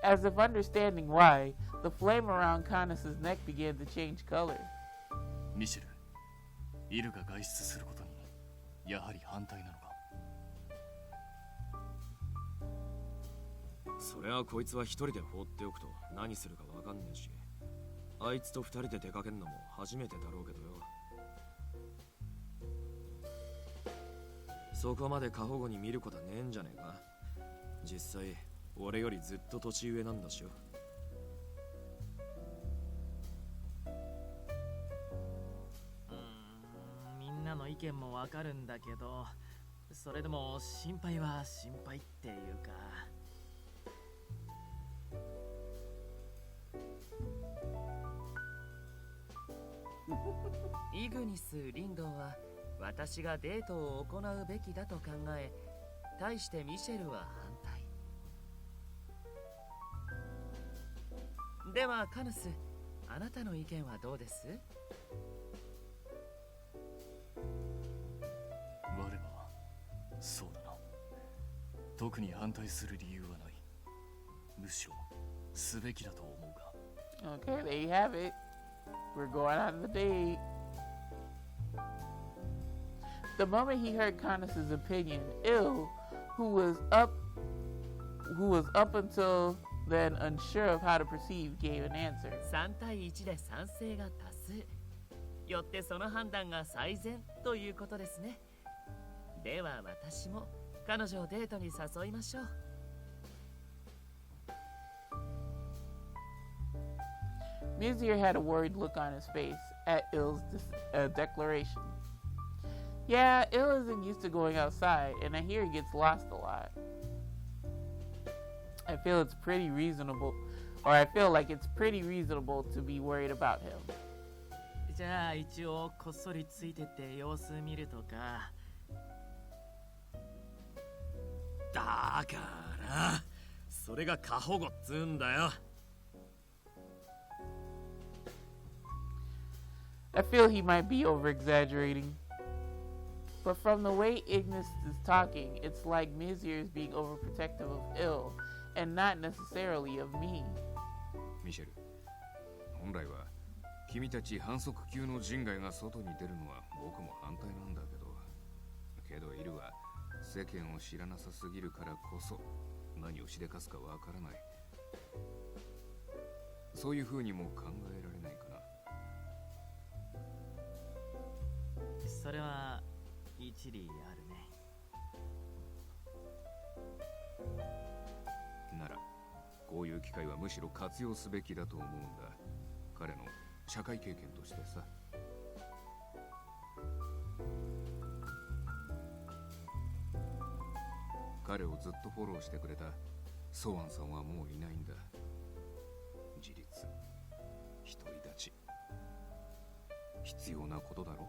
As if understanding why, the flame around Canis' neck began to change color. ミシェル、イルが外出することにやはり反対なのか。そりゃこいつは一人で放っておくと何するかわかんねえし、あいつと二人で出かけんのも初めてだろうけどよ。そこまで過保護に見ることはねえんじゃねえか。実際俺よりずっと年上なんだしよ。みんなの意見もわかるんだけど、それでも心配は心配っていうか。イグニス・リンドウは私がデートを行うべきだと考え、対してミシェルは反対。ではカヌス、あなたの意見はどうです？我はそうだな。特に反対する理由はない。むしろすべきだと思うが。Okay, there you have it. We're going on the date. The moment he heard Canis' opinion, Ill, who was up until then unsure of how to proceed, gave an answer. 3対1で賛成が多数。よってその判断が最善ということですね。では私も彼女をデートに誘いましょう。Mizir had a worried look on his face at Ill's declaration. Yeah, Ill isn't used to going outside, and I hear he gets lost a lot. I feel like it's pretty reasonable to be worried about him. じゃあ一応こっそりついてって様子見るとか。だからそれが過保護っつうんだよ。I feel he might be over-exaggerating. But from the way Ignis is talking, it's like Mizir is being overprotective of Ill, and not necessarily of me. ミシェル、本来は君たち反則級の人外が外に出るのは僕も反対なんだけどイルは世間を知らなさすぎるからこそ何をしでかすかわからない。そういう風にも考えられないかな。それは一理あるね。ならこういう機会はむしろ活用すべきだと思うんだ。彼の社会経験としてさ。彼をずっとフォローしてくれたソワンさんはもういないんだ。自立、独り立ち、必要なことだろ。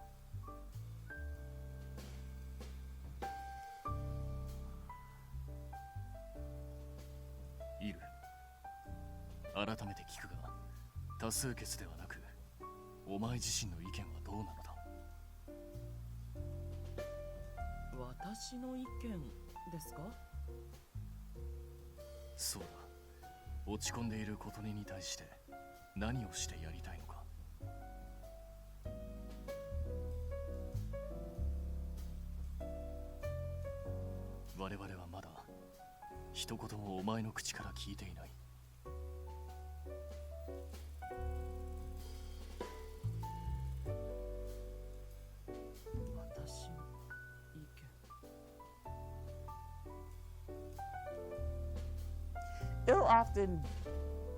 イル、改めて聞くが、多数決ではなくお前自身の意見はどうなのだ。私の意見ですか？そうだ。落ち込んでいる琴音に対して何をしてやりたいのか。我々はまだ一言もお前の口から聞いていない。私の意見。Ill often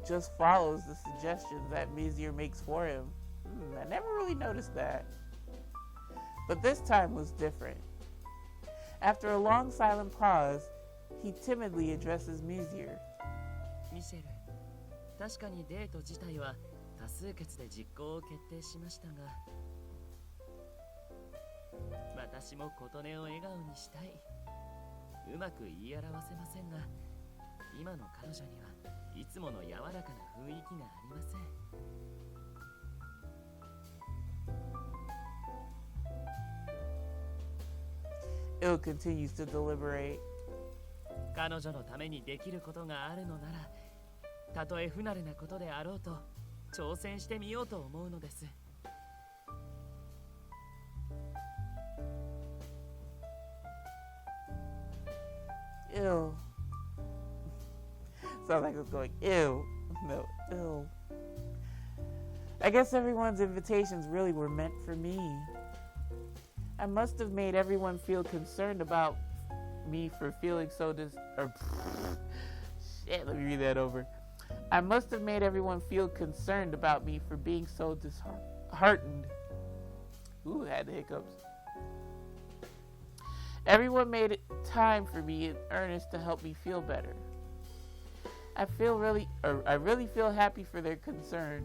just follows the suggestions that Mizir makes for him. I never really noticed that. But this time was different. After a long silent pause, he timidly addresses Mizir. ミシェル、確かにデート自体は多数決で実行を決定しましたが、私も琴音を笑顔にしたい。うまく言い表せませんが、今の彼女にはいつもの柔らかな雰囲気がありません。Ill continues to deliberate. 彼女のためにできることがあるのなら、たとえ不慣れなことであろうと挑戦してみようと思うのです。Ew. Sounds like it's going, ew. No, ew. I guess everyone's invitations really were meant for me. I must have made everyone feel concerned about me for feeling so shit, let me read that over. I must have made everyone feel concerned about me for being so disheartened. Ooh, had the hiccups. Everyone made it time for me in earnest to help me feel better. I really feel happy for their concern.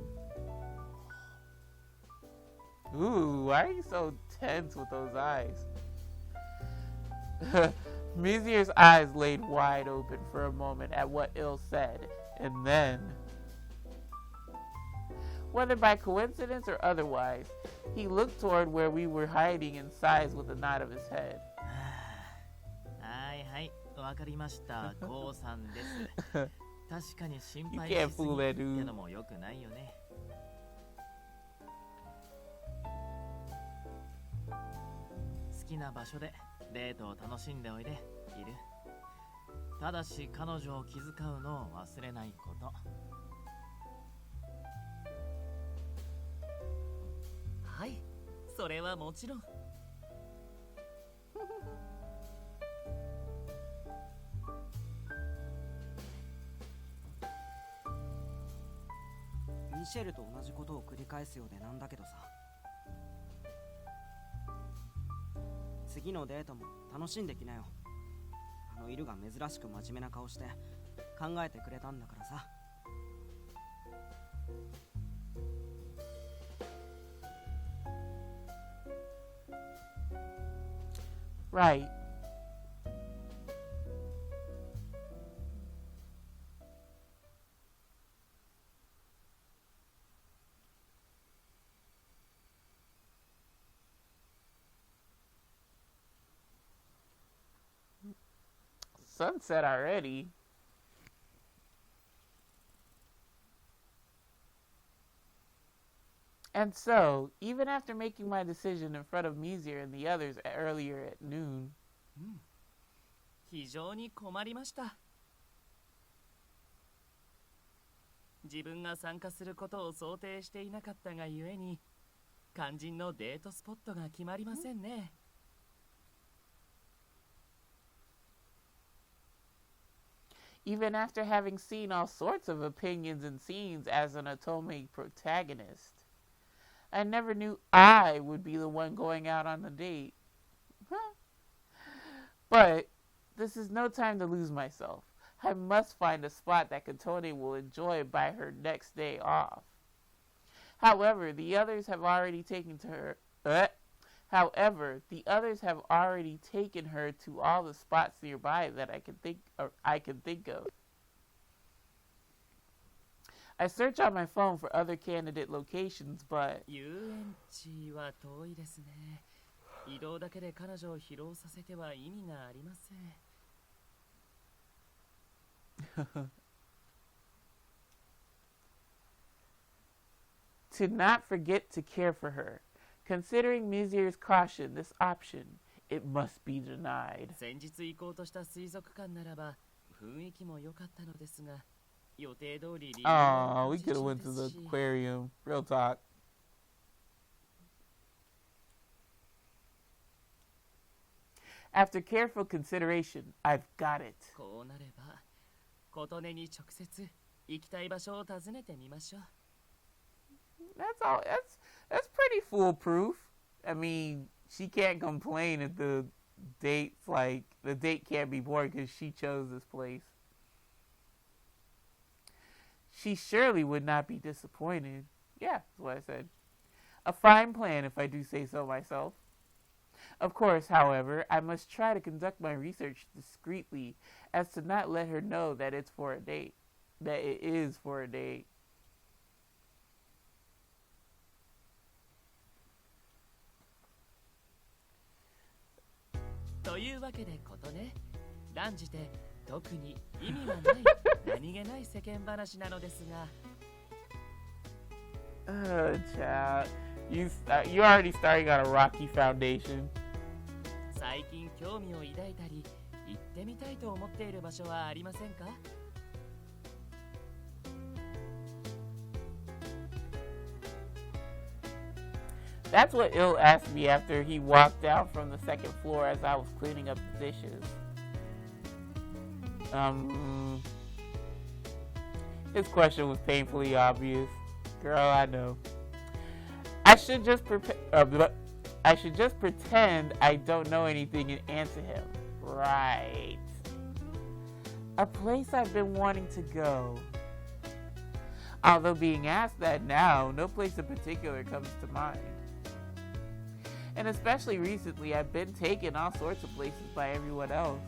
Ooh, why are you so tense with those eyes? Mizier's eyes laid wide open for a moment at what Il said, and then, whether by coincidence or otherwise, he looked toward where we were hiding and sighs with a nod of his head. はいはい、わかりました。こうさんです。確かに心配し You can't すぎ fool that って dude. のも良くないよね。好きな場所でデートを楽しんでおいで、いる。ただし彼女を気遣うのを忘れないこと。はい、それはもちろん。ミシェルと同じことを繰り返すようでなんだけどさ、次のデートも楽しんできなよ。あのイルが珍しく真面目な顔して考えてくれたんだからさ。Right. Sunset already. And so, even after making my decision in front of Mizir and the others earlier at noon, 非常に困りました。自分が参加することを想定していなかったがゆえに、肝心のデートスポットが決まりませんね。even after having seen all sorts of opinions and scenes as an Otome protagonist, I never knew I would be the one going out on the date. But this is no time to lose myself. I must find a spot that Katone will enjoy by her next day off. However, the others have already taken her to all the spots nearby that I can think of. I search on my phone for other candidate locations, but 遊園地は遠いですね。移動だけで彼女を疲労させては意味がありません。to not forget to care for her. Considering Mizir's caution, this option, it must be denied. 先日行こうとした水族館ならば雰囲気も良かったのですが、予定通り理由 Oh, we could have went to the aquarium. Real talk. After careful consideration, I've got it. こうなれば、琴音に直接行きたい場所を訪ねてみましょう。That's all. That's pretty foolproof. I mean, she can't complain if the date can't be boring because she chose this place. She surely would not be disappointed. Yeah, that's what I said. A fine plan, if I do say so myself. Of course, however, I must try to conduct my research discreetly as to not let her know that it's for a date. That it is for a date. というわけでことね、断じて特に意味はない何気ない世間話なのですが Child. You're already starting on a rocky foundation. 最近興味を抱いたり行ってみたいと思っている場所はありませんか That's what Il asked me after he walked down from the second floor as I was cleaning up the dishes. His question was painfully obvious. Girl, I know. I should just pretend I don't know anything and answer him. Right. A place I've been wanting to go. Although being asked that now, no place in particular comes to mind. And especially recently, I've been taken all sorts of places by everyone else.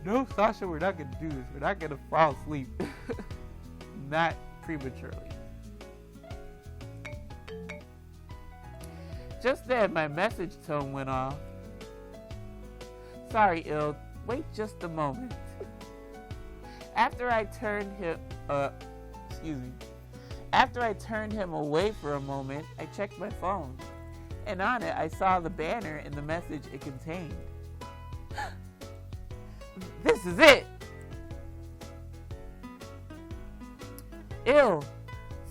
No, Sasha, we're not going to do this. We're not going to fall asleep. Not prematurely. Just then, my message tone went off. Sorry, Il. Wait just a moment. After I turned him away for a moment, I checked my phone. And on it, I saw the banner and the message it contained. This is it! Il.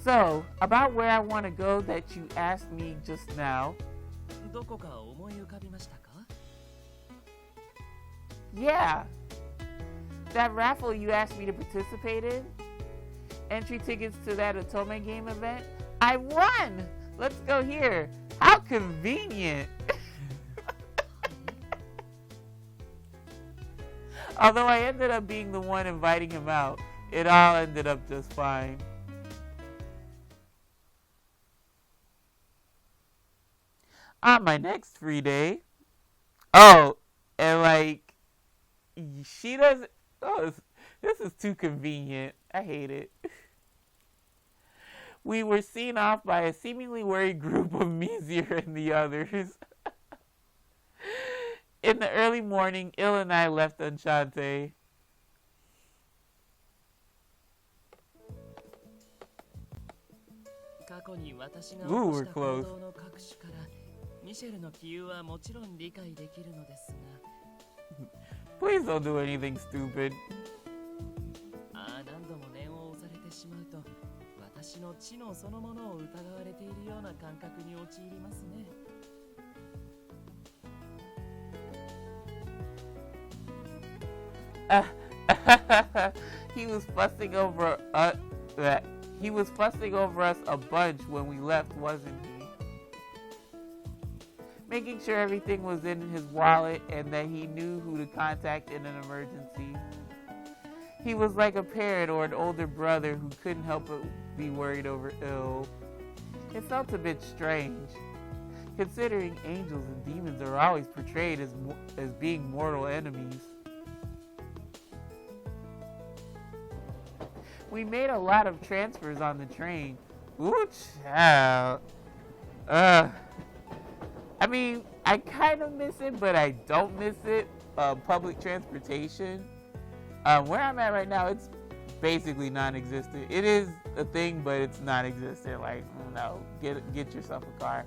So, about where I want to go that you asked me just now. どこか思い浮かびましたか Yeah. That raffle you asked me to participate in? Entry tickets to that Otome game event? I won! Let's go here. How convenient. Although I ended up being the one inviting him out, it all ended up just fine. On my next free day. Oh, and like, she doesn't. Oh, this is too convenient. I hate it. We were seen off by a seemingly worried group of Mizir and the others. In the early morning, Il and I left Enchante. Ooh, we're close. Please don't do anything stupid. 何度も念を押されてしまうと私の知能そのものを疑われているような感覚に陥りますね He was fussing over us a bunch when we left, wasn't he? Making sure everything was in his wallet and that he knew who to contact in an emergency. He was like a parent or an older brother who couldn't help but be worried over Il. It felt a bit strange, considering angels and demons are always portrayed as being mortal enemies. We made a lot of transfers on the train. Ooh, child. I mean, I kind of miss it, but I don't miss it. Public transportation. Where I'm at right now, it's basically non-existent. It is a thing, but it's non-existent. Like, no, get yourself a car.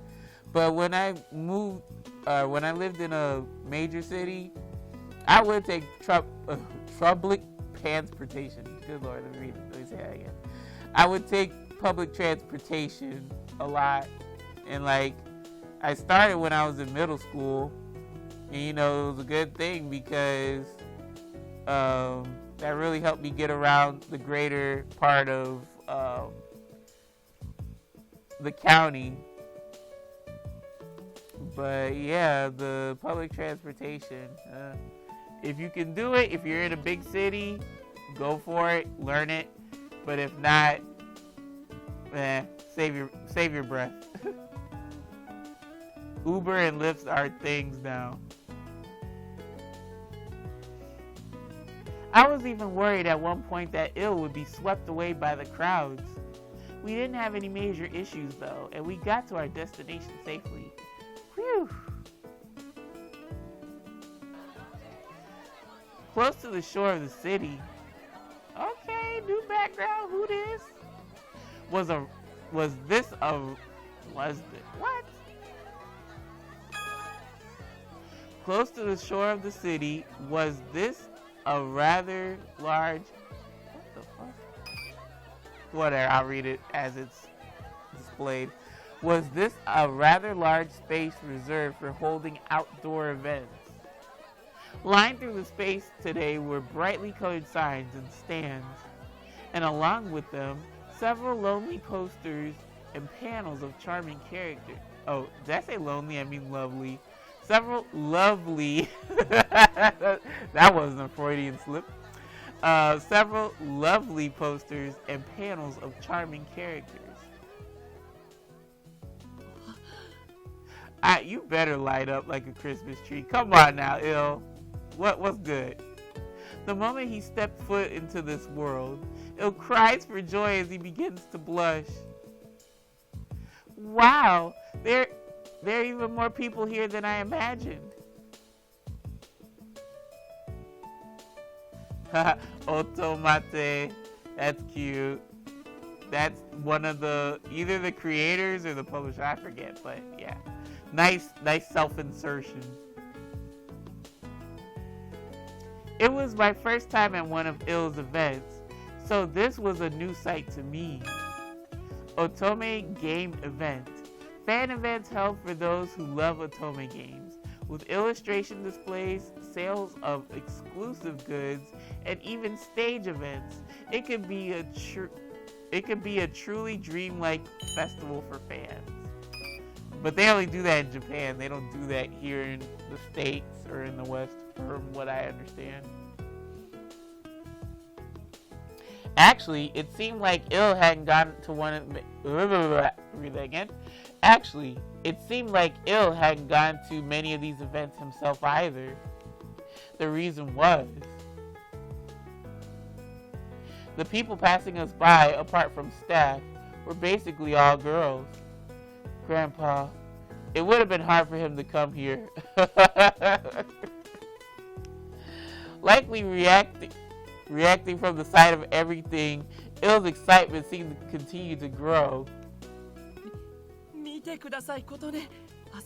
But when I moved, when I lived in a major city, I would take public transportation. Good Lord, let me say that again. I would take public transportation a lot, and like, I started when I was in middle school, and you know, it was a good thing because that really helped me get around the greater part of the county. But yeah, the public transportation, if you can do it, if you're in a big city, go for it, learn it. But if not, save your breath. Uber and Lyft are things now. I was even worried at one point that Il would be swept away by the crowds. We didn't have any major issues though, and we got to our destination safely. Whew. Close to the shore of the city. Okay, new background. Who this? What? Close to the shore of the city, was this a rather large... What the fuck? Whatever, I'll read it as it's displayed. Was this a rather large space reserved for holding outdoor events? Lined through the space today were brightly colored signs and stands, and along with them, several lonely posters and panels of charming characters. Oh, did I say lonely? I mean lovely. Several lovely, that wasn't a Freudian slip. Several lovely posters and panels of charming characters. You better light up like a Christmas tree. Come on now, Il. What's good? The moment he stepped foot into this world, Il cries for joy as he begins to blush. Wow, there are even more people here than I imagined. Otome, that's cute. That's one of either the creators or the publisher, I forget, but yeah. Nice self-insertion. It was my first time at one of Il's events, so this was a new sight to me. Otome Game Event. Fan events held for those who love Otome games, with illustration displays, sales of exclusive goods, and even stage events. It could be a truly dreamlike festival for fans. But they only do that in Japan. They don't do that here in the States or in the West, from what I understand. Actually, it seemed like Il hadn't gotten to one of... Read that again. Actually, it seemed like Il hadn't gone to many of these events himself either. The reason was, the people passing us by, apart from staff, were basically all girls. Grandpa, it would have been hard for him to come here. Likely reacting from the sight of everything, Il's excitement seemed to continue to grow. 見てくださいことね。あ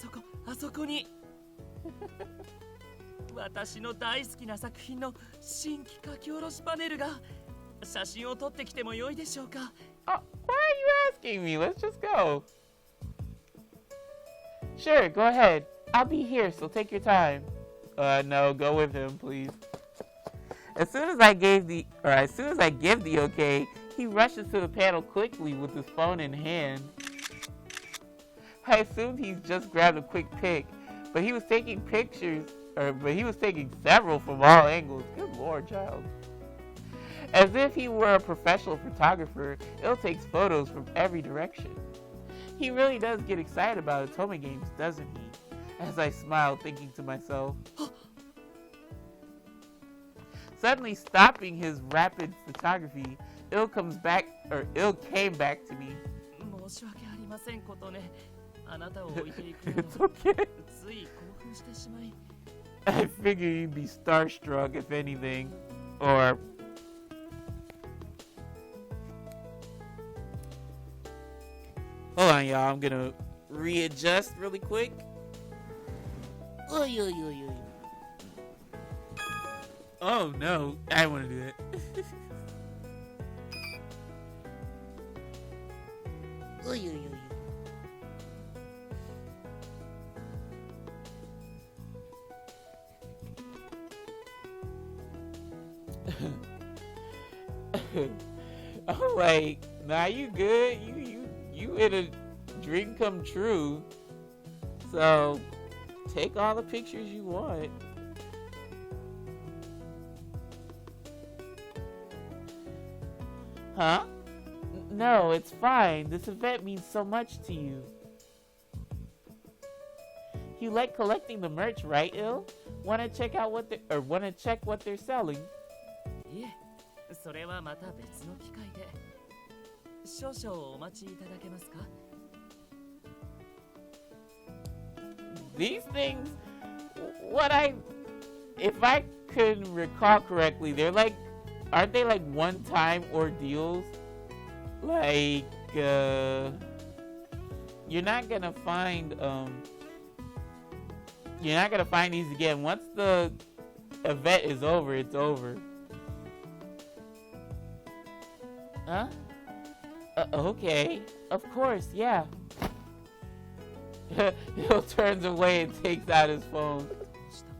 そこに。私の大好きな作品の新規書き下ろしパネルが。写真を撮ってきてもよいでしょうか。Why are you asking me? Let's just go. Sure, go ahead. I'll be here, so take your time. No, go with him, please. As soon as I give the okay, he rushes to the panel quickly with his phone in hand. I assumed he's just grabbed a quick pic, but he was taking several from all angles. Good lord, child. As if he were a professional photographer, Il takes photos from every direction. He really does get excited about Otome games, doesn't he? As I smile, thinking to myself. Suddenly stopping his rapid photography, Il came back to me. It's okay. I figure you'd be starstruck if anything. Or... Hold on, y'all. I'm gonna readjust really quick. Oh no, I don't want to do that. I'm like, nah, you good? You in a dream come true. So take all the pictures you want. Huh? No, it's fine. This event means so much to you. You like collecting the merch, right, Il? Wanna check what they're selling? Yeah. それはまた別の機会で。少々お待ちいただけますか? These things, if I can recall correctly, they're like, aren't they like one-time ordeals? Like, you're not gonna find these again. Once the event is over, it's over. Huh? Okay. Of course, yeah. Hill turns away and takes out his phone.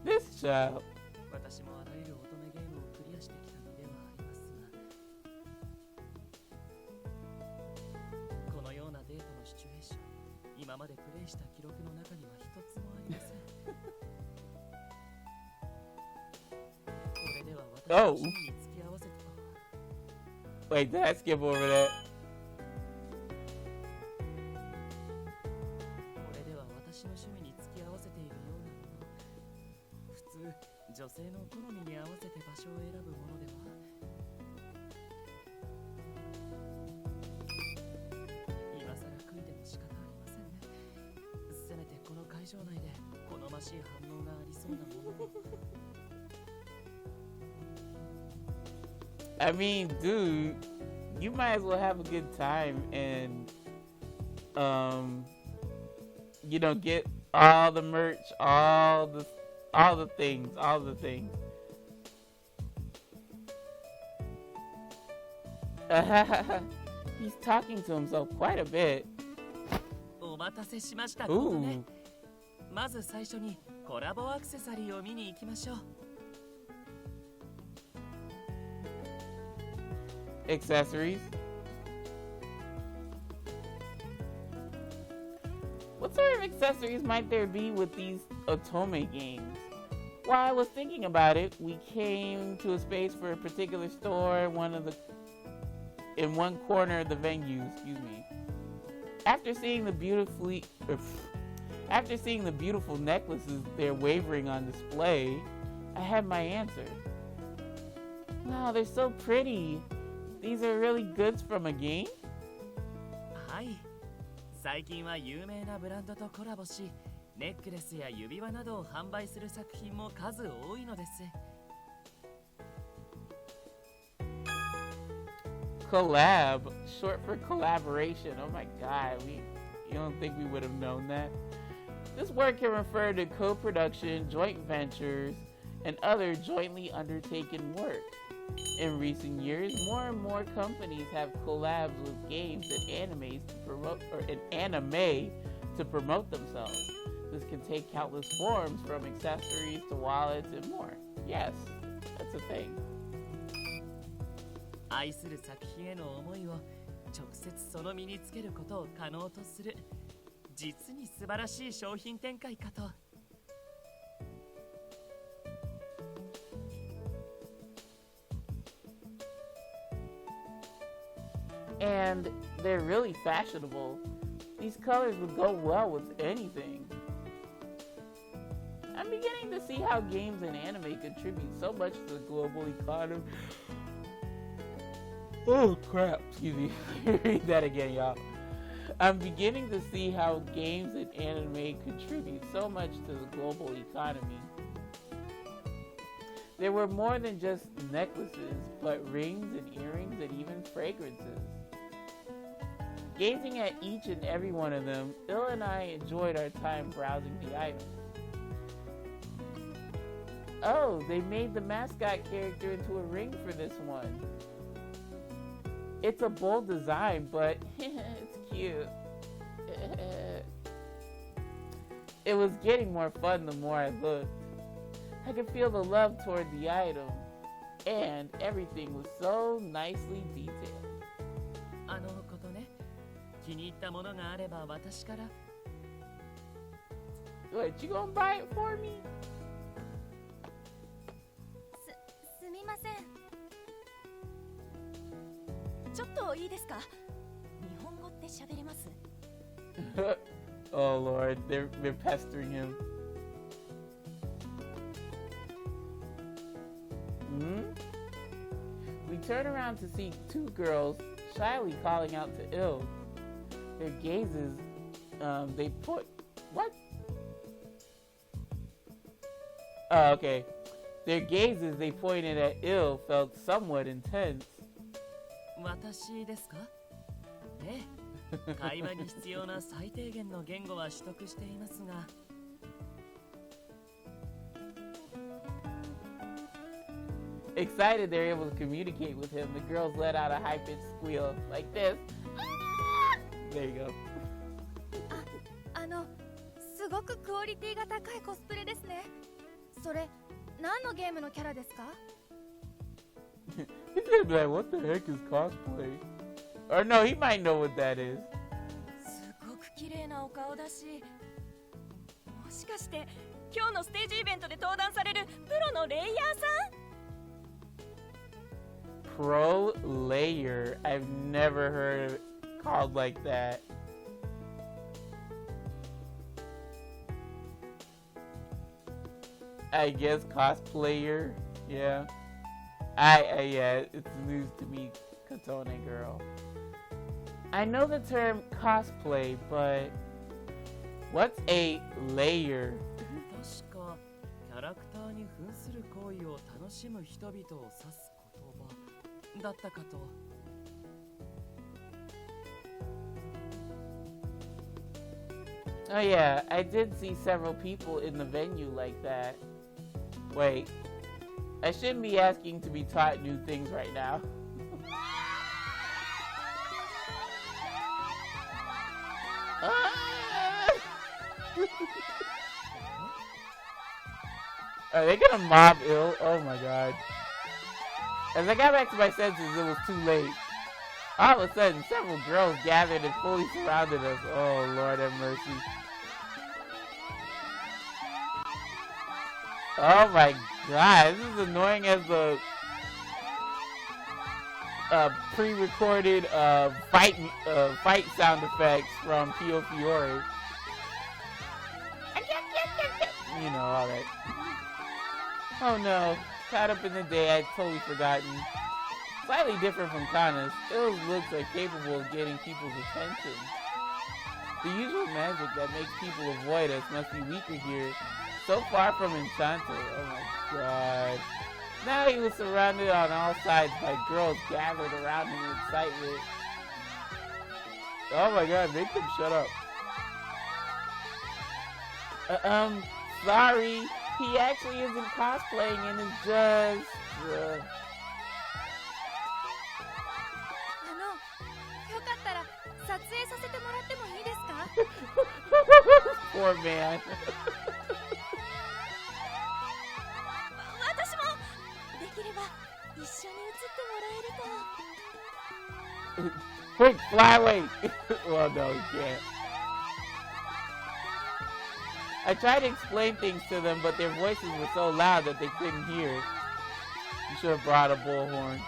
This child. 私もあらゆる乙女ゲームをクリアしてきた身ではありますが、このようなデートのシチュエーション、今までプレイした記録の中には一つもありません。これでは私の趣味に付き合わせてとは。Wait, did I skip over that? これでは私の趣味に付き合わせているようなもの。普通、女性の好みに合わせて場所を選ぶものでは。今更悔いても仕方ありませんね。せめてこの会場内で好ましい反応がありそうなものを。I mean, dude, you might as well have a good time and, you know, get all the merch, all the things. He's talking to himself quite a bit. お待たせしましたことね。 Ooh. まず最初にコラボアクセサリーを見に行きましょう。 Accessories. What sort of accessories might there be with these Otome games? While I was thinking about it, we came to a space for a particular store, in one corner of the venue, excuse me. After seeing the beautiful necklaces they're wavering on display, I had my answer. Wow, they're so pretty. These are really goods from a game? はい。最近は有名なブランドとコラボし、ネックレスや指輪などを販売する作品も数多いのです。Collab, short for collaboration. Oh my god, you don't think we would have known that? This word can refer to co-production, joint ventures, and other jointly undertaken work. In recent years, more and more companies have collabs with games and anime to promote themselves. This can take countless forms, from accessories to wallets and more. Yes, that's a thing. 愛する作品への思いを直接その身につけることを可能とする、実に素晴らしい商品展開かと。 And they're really fashionable. These colors would go well with anything. I'm beginning to see how games and anime contribute so much to the global economy. Oh crap, excuse me. Read that again, y'all. I'm beginning to see how games and anime contribute so much to the global economy. There were more than just necklaces, but rings and earrings and even fragrances. Gazing at each and every one of them, Il and I enjoyed our time browsing the items. Oh, they made the mascot character into a ring for this one. It's a bold design, but it's cute. It was getting more fun the more I looked. I could feel the love toward the item, and everything was so nicely detailed. あのことね、気に入ったものがあれば私から。 What, you gonna buy it for me? すみません。ちょっといいですか？日本語って喋れます？ Oh Lord, they're pestering him. We turn around to see two girls shyly calling out to Il. Their gazes, they put... What? Oh, okay. Their gazes they pointed at Ill felt somewhat intense. 私ですか？ええ、会話に必要な最低限の言語は取得していますが。Excited they're able to communicate with him, the girls let out a high-pitched squeal like this. There you go. すごくクオリティが高いコスプレですね。それ、何のゲームのキャラですか？ He's gonna be like, what the heck is cosplay? Or no, he might know what that is. すごく綺麗なお顔だし、もしかして今日のステージイベントで登壇されるプロのレイヤーさん？ Pro layer. I've never heard it called like that. I guess cosplayer. Yeah. Yeah, it's news to me, Katone girl. I know the term cosplay, but what's a layer? 確かキャラクターに扮する行為を楽しむ人々を指す言葉だったかと。Oh yeah, I did see several people in the venue like that. Wait, I shouldn't be asking to be taught new things right now. Are they gonna mob Ill? Oh my god. As I got back to my senses, it was too late. All of a sudden, several girls gathered and fully surrounded us. Oh, Lord have mercy. Oh my god, this is annoying as the pre-recorded fight sound effects from Pio Fiore. You know, all that. Oh no, caught up in the day, I'd totally forgotten. Slightly different from Kana's, Ill's looks are capable of getting people's attention. The usual magic that makes people avoid us must be weaker here. So far from Enchante. Oh my god. Now he was surrounded on all sides by girls gathered around him in excitement. Oh my god, make them shut up. Sorry. He actually isn't cosplaying and is just... よかったら撮影させてもらってもいいですか？ Poor man. 私もできれば一緒に写ってもらえると。 Quick, fly away! Well, no, you can't. I tried to explain things to them, but their voices were so loud that they couldn't hear. You should have brought a bullhorn.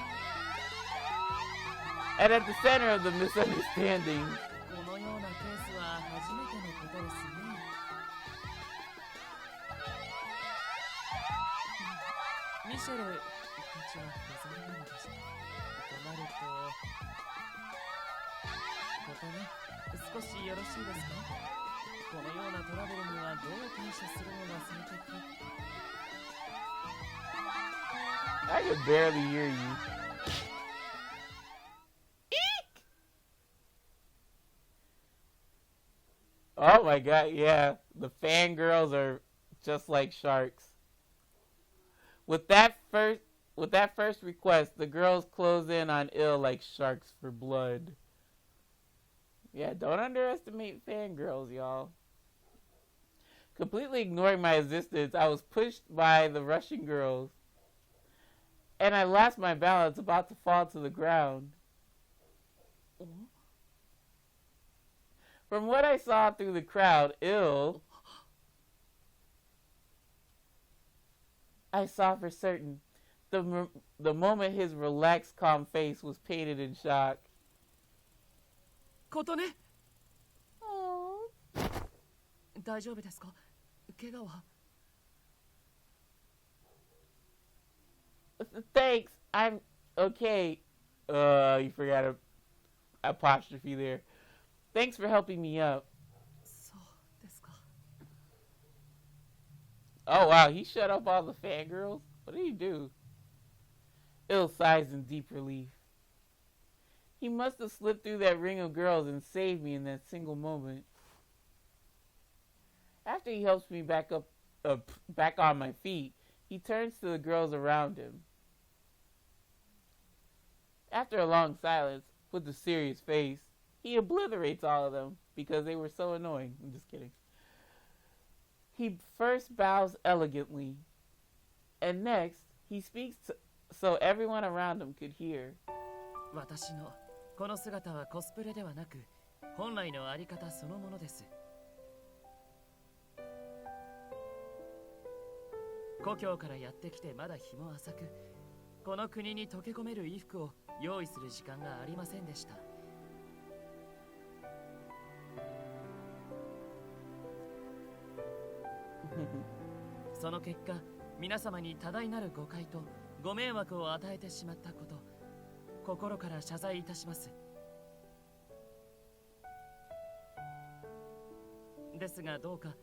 And at the center of the misunderstanding, このようなケースは初めてのことですね。ミシェルたちはござらないのでした。となると、ことね、少しよろしいですか？このようなトラブルにはどう対処するのが最適？ I can barely hear you. Oh my god, yeah. The fangirls are just like sharks. With that first request, the girls close in on Ill like sharks for blood. Yeah, don't underestimate fangirls, y'all. Completely ignoring my existence, I was pushed by the rushing girls. And I lost my balance, about to fall to the ground. From what I saw through the crowd, Ill, I saw for certain. The moment his relaxed, calm face was painted in shock. ことね。大丈夫ですか？怪我は？ Thanks, I'm okay. You forgot an apostrophe there. Thanks for helping me up. そうですか。 Oh wow, he shut up all the fangirls? What did he do? Il sighs in deep relief. He must have slipped through that ring of girls and saved me in that single moment. After he helps me back on my feet, he turns to the girls around him. After a long silence, with a serious face, he obliterates all of them because they were so annoying. I'm just kidding. He first bows elegantly, and next, he speaks so everyone around him could hear. 私のこの姿はコスプレではなく、本来のあり方そのものです。故郷からやってきてまだ日も浅く、この国に溶け込める衣服を用意する時間がありませんでした。その結果、皆様に多大なる誤解とご迷惑を与えてしまったこと、心から謝罪いたします。ですがどうか、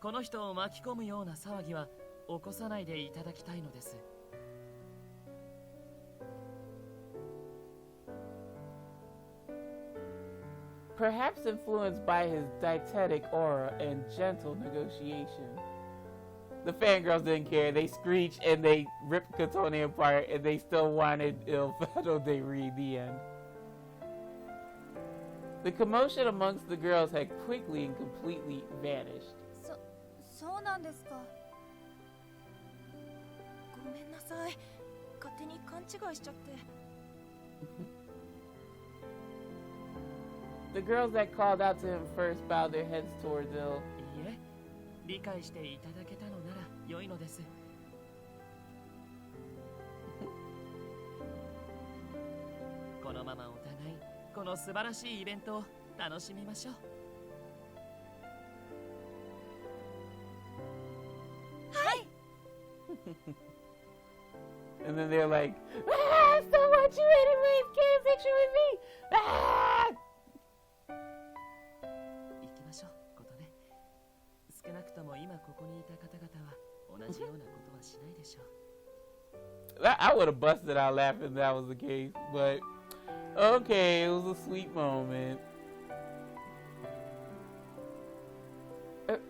この人を巻き込むような騒ぎは起こさないでいただきたいのです。Perhaps influenced by his dietetic aura and gentle negotiation. The fangirls didn't care. They screeched and they ripped Otome apart, and they still wanted Il Fado de Re, the end. The commotion amongst the girls had quickly and completely vanished. そうなんですか。ごめんなさい。勝手に勘違いしちゃって。The girls that called out to him first bowed their heads towards Il. いいえ、理解していただけたのなら良いのです。このままお互いこの素晴らしいイベントを楽しみましょう。はい。And then they're like, "Ah, I still want you anyways. Get a picture with me." Ah! 行きましょう、ことね。少なくとも今ここにいた方々は同じようなことはしないでしょう。I would have busted out laughing if that was the case, but okay, it was a sweet moment.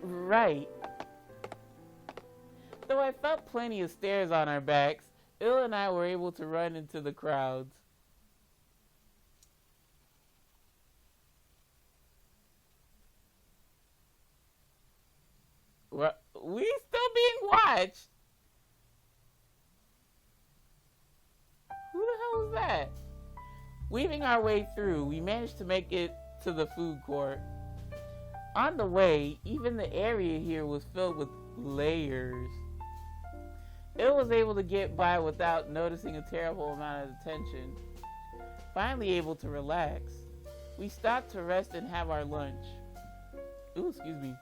Right. Though I felt plenty of stares on our backs, Il and I were able to run into the crowds. What? We still being watched? Who the hell is that? Weaving our way through, we managed to make it to the food court. On the way, even the area here was filled with layers. Il was able to get by without noticing a terrible amount of attention. Finally able to relax, we stopped to rest and have our lunch. Ooh, excuse me.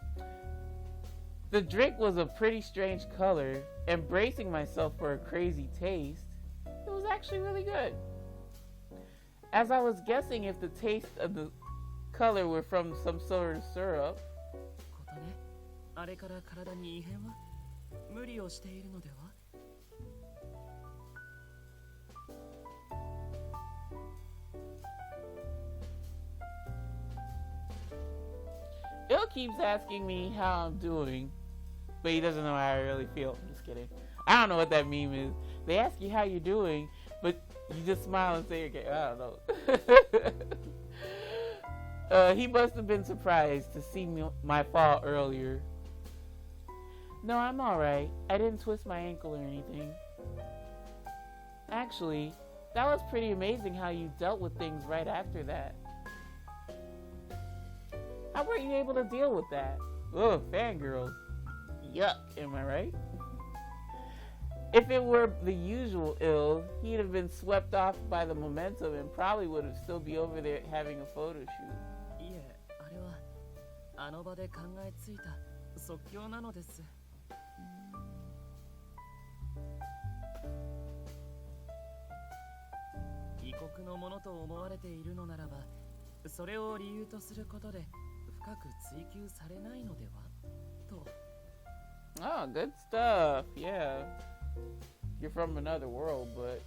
The drink was a pretty strange color, and bracing myself for a crazy taste, it was actually really good. As I was guessing if the taste of the color were from some sort of syrup. ことね、あれから体に異変は？無理をしているのでは？Il keeps asking me how I'm doing, but he doesn't know how I really feel. I'm just kidding. I don't know what that meme is. They ask you how you're doing, but you just smile and say, okay, I don't know. He must have been surprised to see my fall earlier. No, I'm alright. I didn't twist my ankle or anything. Actually, that was pretty amazing how you dealt with things right after that. How were you able to deal with that? Ugh, fangirls. Yuck, am I right? If it were the usual Il, he'd have been swept off by the momentum and probably would have still be over there having a photo shoot. いえ、あれはあの場で考えついた即興なのです。異国のものと思われているのならば、それを理由とすることで深く追求されないのではと。Oh, good stuff. Yeah. you're from another world, but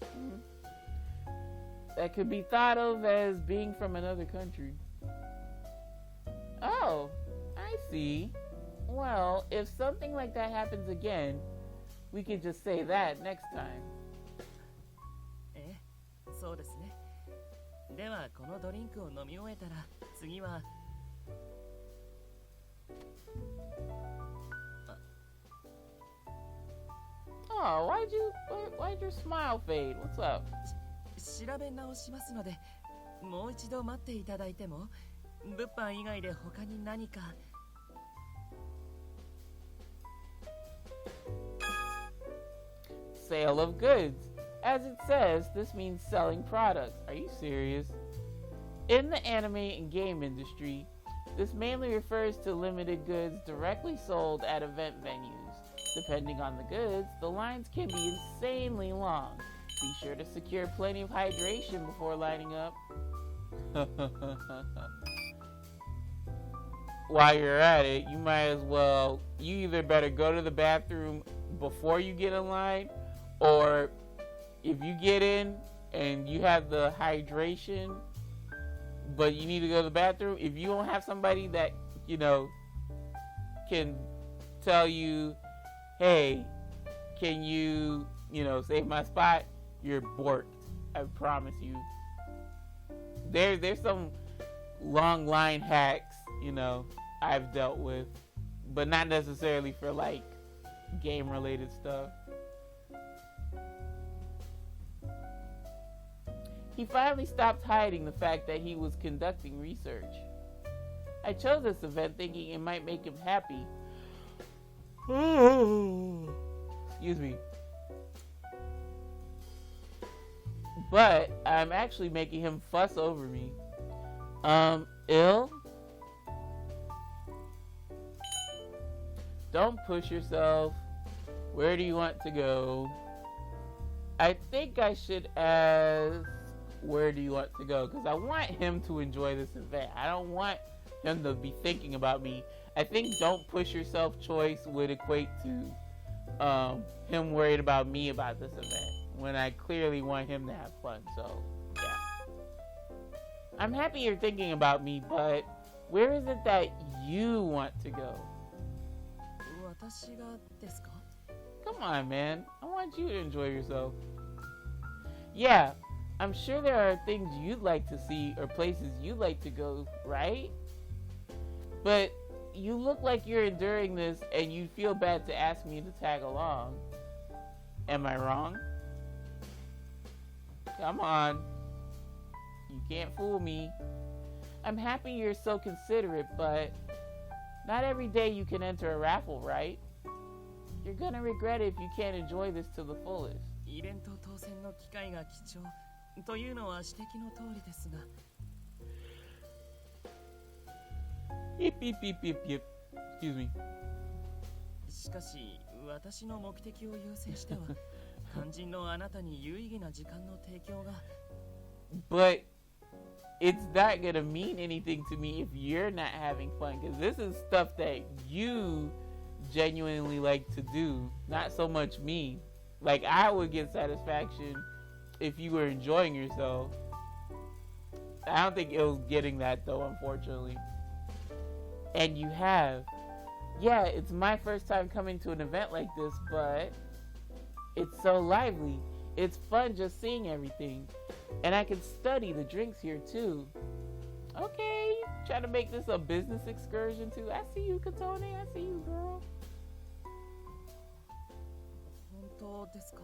that could be thought of as being from another country. Oh, I see. Well, if something like that happens again, we could just say that next time. そうですね。ではこのドリンクを飲み終えたら次は Oh, why'd your smile fade? What's up? 調べ直しますので、もう一度待っていただいても、物販以外で他に何か。Sale of goods. As it says, this means selling products. Are you serious? In the anime and game industry, this mainly refers to limited goods directly sold at event venues. Depending on the goods, the lines can be insanely long. Be sure to secure plenty of hydration before lining up. While you're at it, you might as well, you either better go to the bathroom before you get in line, or if you get in and you have the hydration, but you need to go to the bathroom, if you don't have somebody that, you know, can tell you, hey, can you, save my spot? You're borked. I promise you. There's some long line hacks, I've dealt with, but not necessarily for like game related stuff. He finally stopped hiding the fact that he was conducting research. I chose this event thinking it might make him happy. Excuse me. But I'm actually making him fuss over me. Ill? Don't push yourself. Where do you want to go? I think I should ask, where do you want to go? Because I want him to enjoy this event. I don't want him to be thinking about me. I think don't push yourself choice would equate to him worried about me about this event, when I clearly want him to have fun. So, yeah. I'm happy you're thinking about me, but where is it that you want to go? 私がですか? Come on, man. I want you to enjoy yourself. Yeah, I'm sure there are things you'd like to see or places you'd like to go, right? But you look like you're enduring this and you feel bad to ask me to tag along. Am I wrong? Come on. You can't fool me. I'm happy you're so considerate, but not every day you can enter a raffle, right? You're gonna regret it if you can't enjoy this to the fullest. イベント当選の機会が貴重というのは指摘の通りですが。Yip, yip, yip, yip, yip. Excuse me. しかし、私の目的を優先しては、肝心のあなたに有意義な時間の提供が。But it's not gonna mean anything to me if you're not having fun, because this is stuff that you genuinely like to do, not so much me. Like, I would get satisfaction if you were enjoying yourself. I don't think Ill's getting that though, unfortunately. And you have. Yeah, it's my first time coming to an event like this, but it's so lively. It's fun just seeing everything. And I can study the drinks here too. Okay, try to make this a business excursion too. I see you, Katone. I see you, girl. 本当ですか?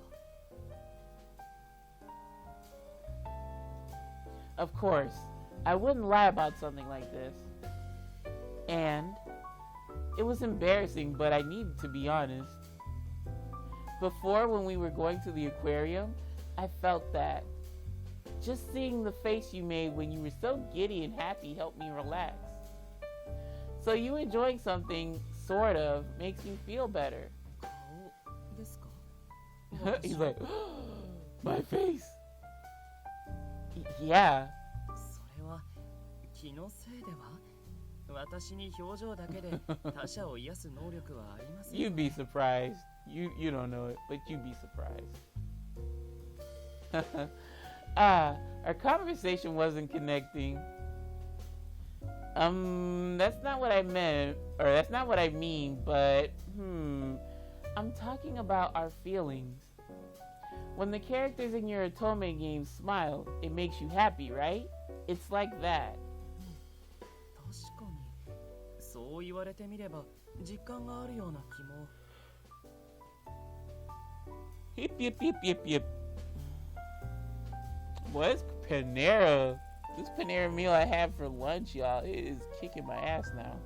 Of course, I wouldn't lie about something like this. And it was embarrassing, but I needed to be honest. Before, when we were going to the aquarium, I felt that. Just seeing the face you made when you were so giddy and happy helped me relax. So you enjoying something, sort of, makes me feel better. 顔ですか? He's like, my face. Yeah. それは気のせいでは?私に表情だけで他者を癒す能力はありません。You'd be surprised. You don't know it, but you'd be surprised. Our conversation wasn't connecting. That's not what I meant, or that's not what I mean, but I'm talking about our feelings. When the characters in your Otome game smile, it makes you happy, right? It's like that. 確かにそう言われてみれば実感があるような気も。Yip, yip, yip, yip, yip. Boy, this Panera. This Panera meal I had for lunch, y'all, it is kicking my ass now.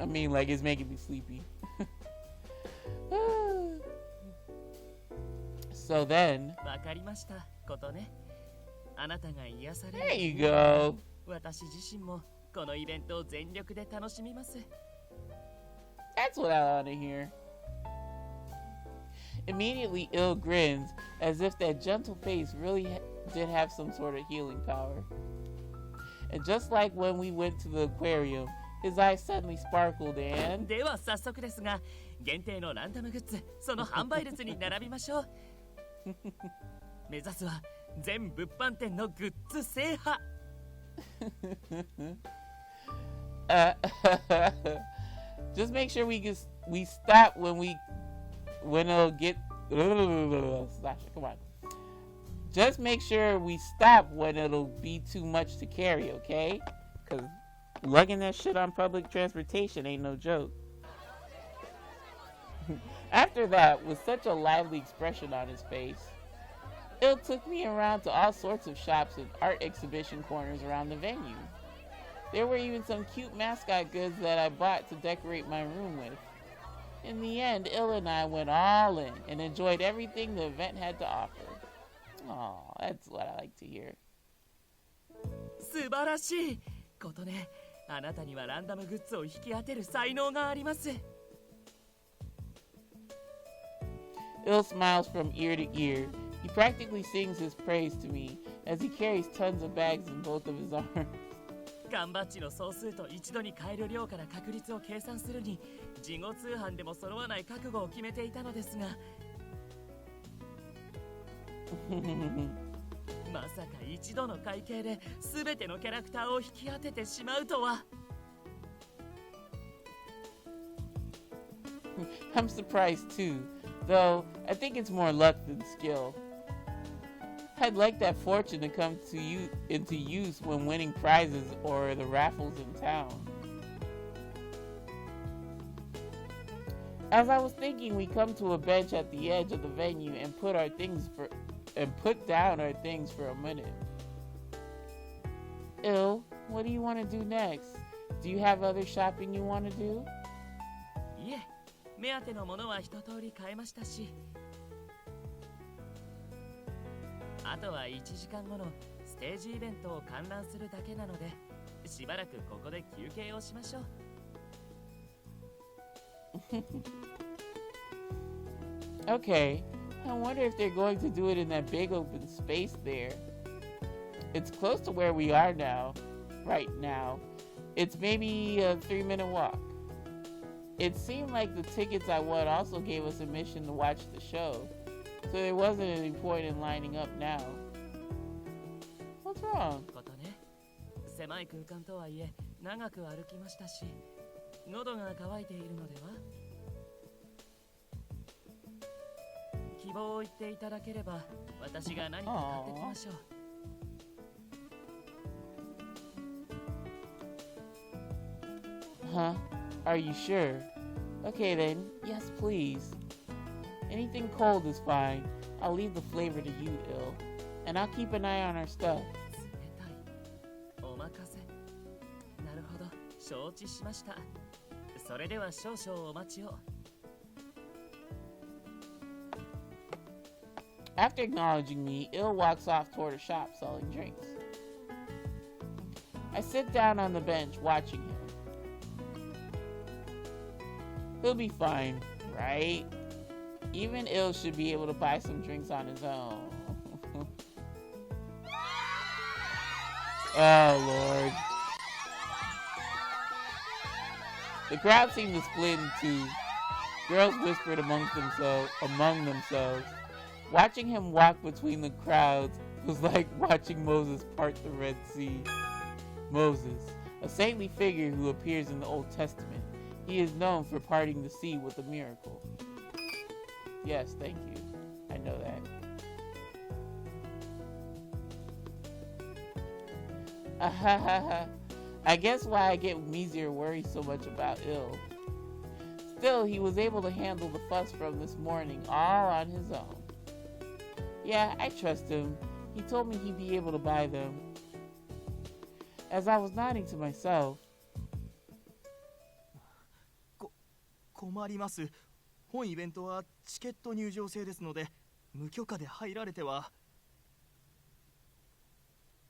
I mean, like, it's making me sleepy. So then... わかりましたことね。あなたが癒される。 There you go. 私自身もこのイベントを全力で楽しみます。 That's what I want to hear. Immediately, Ill grins as if that gentle face really did have some sort of healing power. And just like when we went to the aquarium, his eyes suddenly sparkled and... では早速ですが、限定のランダムグッズ、その販売列に並びましょう。目指すは全物販店のグッズ制覇。Just make sure we stop when it'll get Sasha, come on. Just make sure we stop when it'll be too much to carry, okay? Cause lugging that shit on public transportation ain't no joke. After that, with such a lively expression on his face, Il took me around to all sorts of shops and art exhibition corners around the venue. There were even some cute mascot goods that I bought to decorate my room with. In the end, Il and I went all in and enjoyed everything the event had to offer. Aw, that's what I like to hear. 素晴らしいことね。あなたにはランダムグッズを引き当てる才能があります。Il smiles from ear to ear. He practically sings his praise to me as he carries tons of bags in both of his arms. 缶バッジの総数と一度に買える量から確率を計算するに、事後通販でも揃わない覚悟を決めていたのですが、まさか一度の会計で全てのキャラクターを引き当ててしまうとは。I'm surprised too, though I think it's more luck than skill. I'd like that fortune to come into use when winning prizes or the raffles in town. As I was thinking, we come to a bench at the edge of the venue and put down our things for a minute. Il, what do you want to do next? Do you have other shopping you want to do? いえ、目当てのものは一通り買えましたし、あとは1時間後のステージイベントを観覧するだけなので、しばらくここで休憩をしましょう。Okay, I wonder if they're going to do it in that big open space there. It's close to where we are now, right now. It's maybe a 3-minute walk. It seemed like the tickets I won also gave us admission to watch the show, so there wasn't any point in lining up now. What's wrong? ことね、狭い空間とはいえ長く歩きましたし、喉が渇いているのでは。希望を言っていただければ、私が何か買ってきましょう。Huh? Are you sure? Okay then, yes please. Anything cold is fine. I'll leave the flavor to you, Il. And I'll keep an eye on our stuff. 冷たい。お任せ。なるほど、承知しました。それでは少々お待ちを。After acknowledging me, Il walks off toward a shop selling drinks. I sit down on the bench watching him. He'll be fine, right? Even Il should be able to buy some drinks on his own. Oh, Lord. The crowd seemed to split in two. Girls whispered among themselves. Watching him walk between the crowds was like watching Moses part the Red Sea. Moses, a saintly figure who appears in the Old Testament. He is known for parting the sea with a miracle. Yes, thank you. I know that. Ahahaha. I guess why I get Mizir worried so much about ill. Still, he was able to handle the fuss from this morning all on his own. Yeah, I trust him. He told me he'd be able to buy them. As I was nodding to myself, 困ります。本イベントはチケット入場制ですので、無許可で入られては。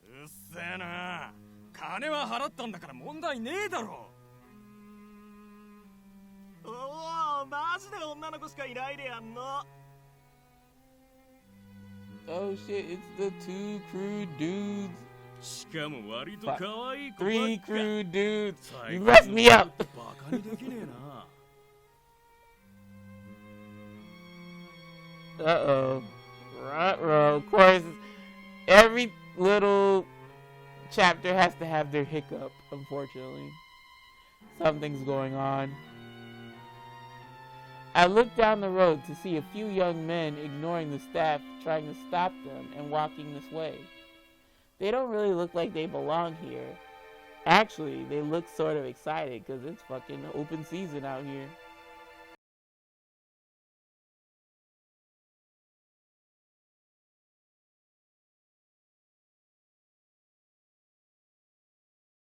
うっせえな。金は払ったんだから問題ねえだろ。おお、マジで女の子しかいないでやんの。oh shit, it's the 2 crude dudes. しかも割と可愛い子ばっか。3 crude dudes. You messed me up. バカにできねえな。Uh-oh. Ruh-roh. Of course, every little chapter has to have their hiccup, unfortunately. Something's going on. I looked down the road to see a few young men ignoring the staff trying to stop them and walking this way. They don't really look like they belong here. Actually, they look sort of excited because it's fucking open season out here.